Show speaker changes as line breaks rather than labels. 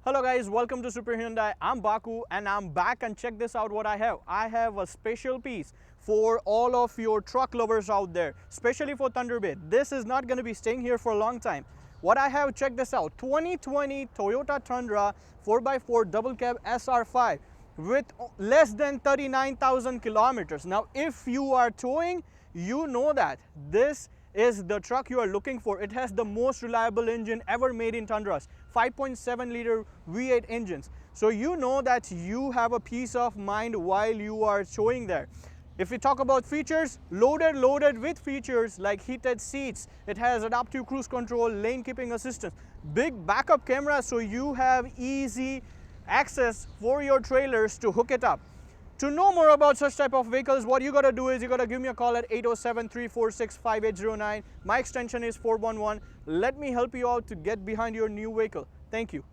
Hello guys, welcome to Super Hyundai. I'm Baku and I'm back, and check this out what I have. I have a special piece for all of your truck lovers out there, especially for Thunder Bay. This is not going to be staying here for a long time. What I have, check this out, 2020 Toyota Tundra 4x4 double cab SR5 with less than 39,000 kilometers. Now if you are towing, you know that this is the truck you are looking for. It has the most reliable engine ever made in Tundras, 5.7 liter V8 engines. So you know that you have a peace of mind while you are towing there. If we talk about features, loaded with features like heated seats. It has adaptive cruise control, lane keeping assistance, big backup camera, so you have easy access for your trailers to hook it up. To know more about such type of vehicles, what you gotta do is you gotta give me a call at 807-346-5809. My extension is 411. Let me help you out to get behind your new vehicle. Thank you.